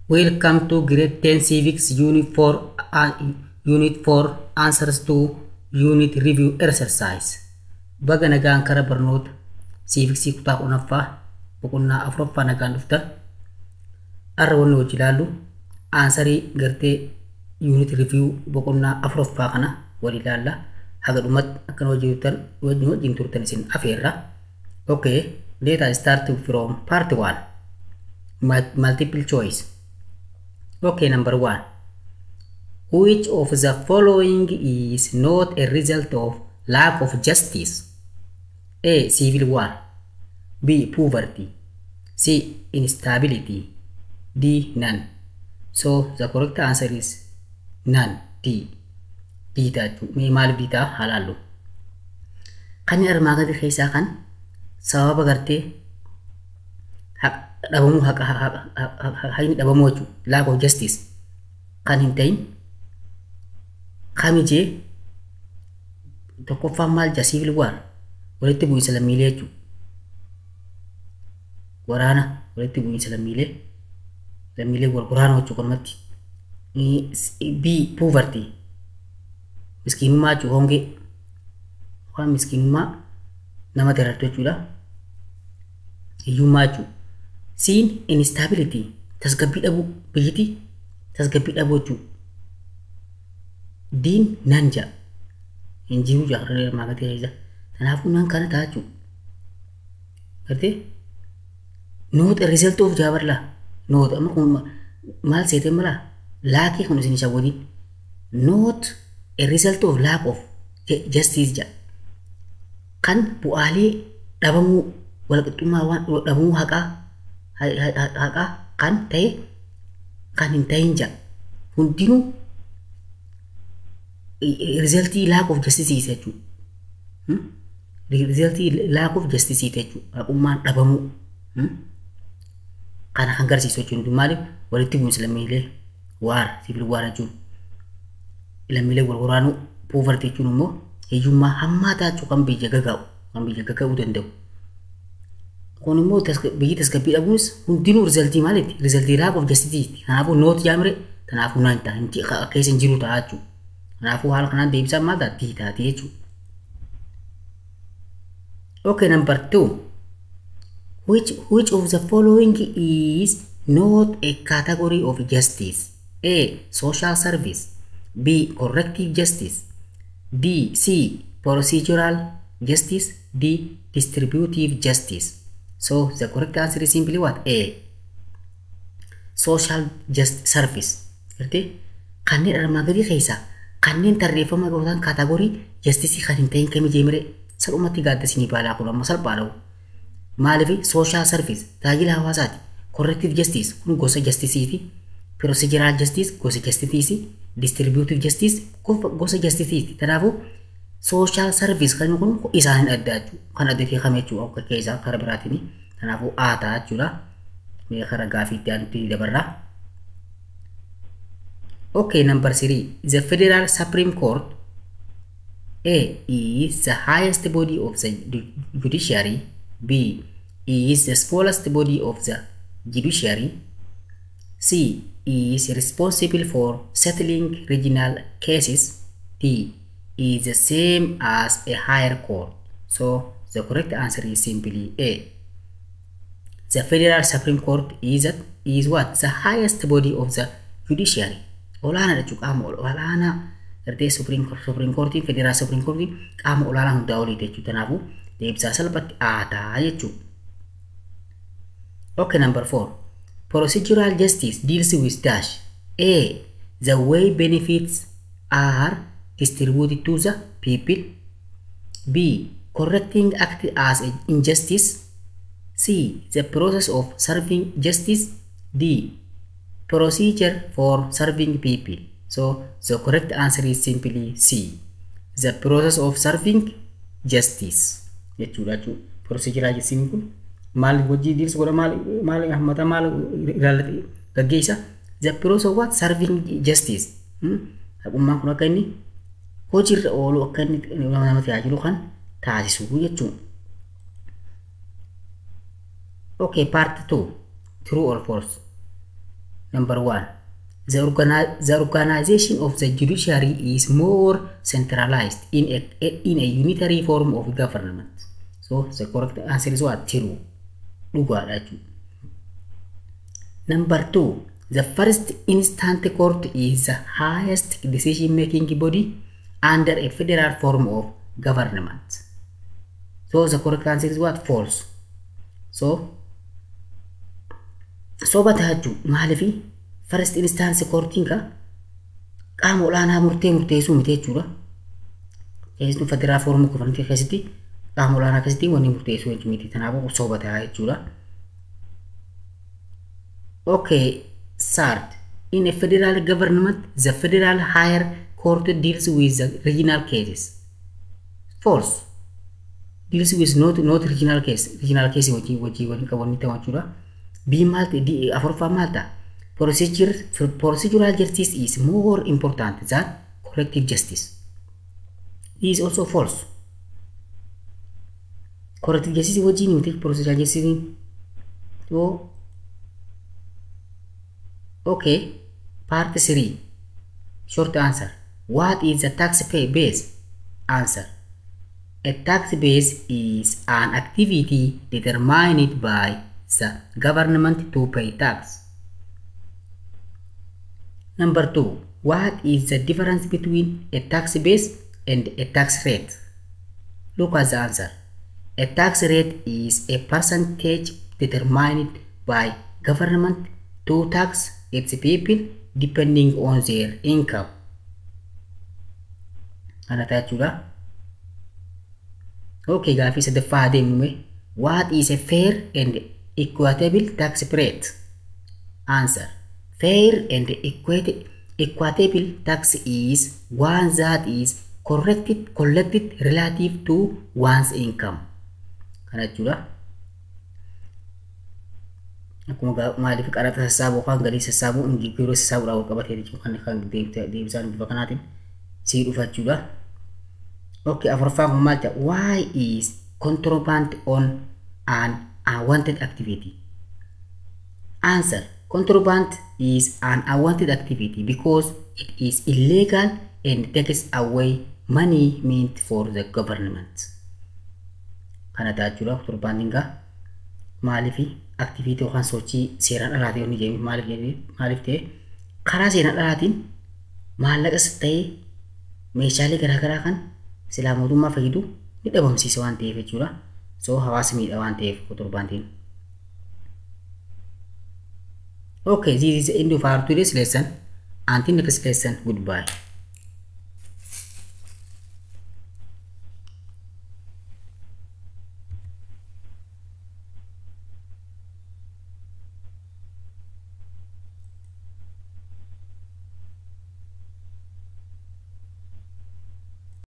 Welcome to grade 10 civics unit 4 answers to unit review exercise. Baga nagaan kara barnoota civics kutaa kunaffaa boqonnaa afuraffaa nagaan dhuftan. Arra wanni hojii ilaallu aansarii gartee unit review boqonnaa afuraffaa kana wal ilaalla. Haga dhumatti akkana hojii dhuftan wajjin turtan isin afeerra. Okay, let us start from part 1. Multiple choice. Okay, number 1. Which of the following is not a result of lack of justice? A. Civil war. B. Poverty. C. Instability. D. None. So the correct answer is none. D. D taatu. Mee maaliif D ta'a halaallu. Kan armaa gadi keessaa kan sababa gartee dhabamu hayni dhabamu jechuudha. Lack of justice kan hin ta'in kamijee tokkoffaan maal jaa civil war walitti bu'iinsa lammiilee jechuudha. Waraana walitti bu'iinsa lammiilee wal waraana jechuudha kanumatti. B. Poverty miskiinummaa jechuudha hongee waan miskiinummaa nama darartu jechuudha. Hiyyummaa jechuudha. C. Instability tasgabbii dhabuu biyyatti tasgabbii dhabuu jechuudha. D. None jaa hin jiru jaa maagatee keessa. Kanaafuu naan kana ta'a jechuudha. Gartee not a result of jaabarlaa not amma kun maal seetee malaa laakii kun isin isa waliin not a result of lack of justice jaa kan bu'aalee dhabamuu walqixxummaa waan dhabamuu haqaa kan ta'e kan hin ta'in jaa hundinuu resultii lack of justice jechuudha. Resultii lack of justice jechuudha. Haqummaan dhabamuu kana kan agarsiisu jechuudha. Maaliif walitti bu'iinsa lammiilee waar civil war jechuudha. Lammiilee wal waraanuu poverty jechuun immoo hiyyummaa hammaataa jechuudha kan biyya gagaa'uu danda'u. Kun immoo biyyi tasgabbii dhabuunis hundinuu resultii maaliiti? Resultii lack of justice. Kanaafuu noot jaamire kanaafuu naan ta'a keessa hin jiru ta'a jechuudha. Kanaafuu haala kanaan deebisaan maal taati taate jechuudha. Okay, number 2. Which of the following is not a category of justice? A. Social service. B. Corrective justice. D. C. Procedural justice. D. Distributive justice. So the correct answer is simply what? A. Social service. Kanneen armaa gadii keessaa kanneen tarreeffama gootan kaataagorii justice kan hin ta'in kamii jeemire salphumatti gaaddasinii baalaa kun amma salphaadha. Maaliif social service tajaajila hawaasaati. Corrective justice kun gosa justiceeti. Procedural justice gosa justiceeti. Distributive justice gosa justiceeti. Kanaafuu social service kan kun isaan adda jechuudha. Kan adda ta'e kamee jechuudha akka keessaa karaa biraatiin. Kanaafuu A ta'a jechuudha. Mee karaa gaafiitti aanutti dabarraa. Okay, number 3. The Federal Supreme Court A is the highest body of the judiciary. B is the smallest body of the judiciary. C is responsible for settling regional cases. D is the same as a higher court. So the correct answer is simply A. The Federal Supreme Court is what? The highest body of the judiciary. Olaanaa jechuudha qaama olaanaa gartee Supreme Court Federal Supreme Court qaama olaanaa hundaa olii jechuudha. Kanaafuu deebisaa salphatti aadaa jechuudha. Okay, number 4. Procedural justice deals with dash. A. The way benefits are distributed to the people. B. Correcting act as an injustice. C. The process of serving justice. D. Procedure for serving people. So the correct answer is simply C. The process of serving justice. Jechuudha. Procedural justice kun maal hojii deals godha maal hammata maal ilaalati gaggeessa. The process of what? Serving justice. Haqummaan kun akka inni hojiirra oolu akka inni nama tajaajilu kan taasisu jechuudha. Okay, part 2. True or false? Number 1. The organization of the judiciary is more centralized in a unitary form of government. So the correct answer is what? True. Number 2. The first instant court is the highest decision-making body under a federal form of government. So the correct answer is what? False. So bataju maalifi first instance courting ka qaama olaanaa murteessuu miti jechuudha. Keessumaa federal form of government keessatti qaama olaanaa keessatti wanni murteessuu jechuudha miti. Kanaafuu sobataa jechuudha. Okay, third, in a federal government, the federal higher court deals with the regional cases. False. Deals with not regional case. Regional case wajji qabonni ta'achuudha. B Malta D Afurfa Malta. Procedural justice is more important than collective justice. This is also false. Collective justice wajji ni procedural justice. So okay, part 3. Short answer. What is the tax base? Answer. A tax base is an activity determined by the government to pay tax. Number 2. What is the difference between a tax base and a tax rate? Look at the answer. A tax rate is a percentage determined by government to tax its people depending on their income. Okay, guys, the father. What is a fair and equitable tax rate? Answer. Fair and equitable tax is one that is collected relative to one's income. Akkuma maaliif qarata sassaabuu kan galii sassaabuu ingiroo sassaabuu dhaawuu qabatee jechuudha kan deebisaan bifa kanaatiin sii dhufachuudha. Okay, afuraffaan kun maal ta'a? Why is contraband on an unwanted activity? Answer. Contraband is an unwanted activity because it is illegal and takes away money meant for the government. Kana ta'a jechuudha contrabanding maaliif activity yookaan sochii seeraan alaatii yoo ni jedhame maaliif ta'e karaa seeraan alaatiin maallaqas ta'ee meeshaalee garaagaraa kan silaa mootummaa fayyadu ni dhabamsiisa waan ta'eef jechuudha. So hawaasa miidha waan ta'eef contrabandiin. Okay, this is the end of our today's lesson. Until next lesson, goodbye.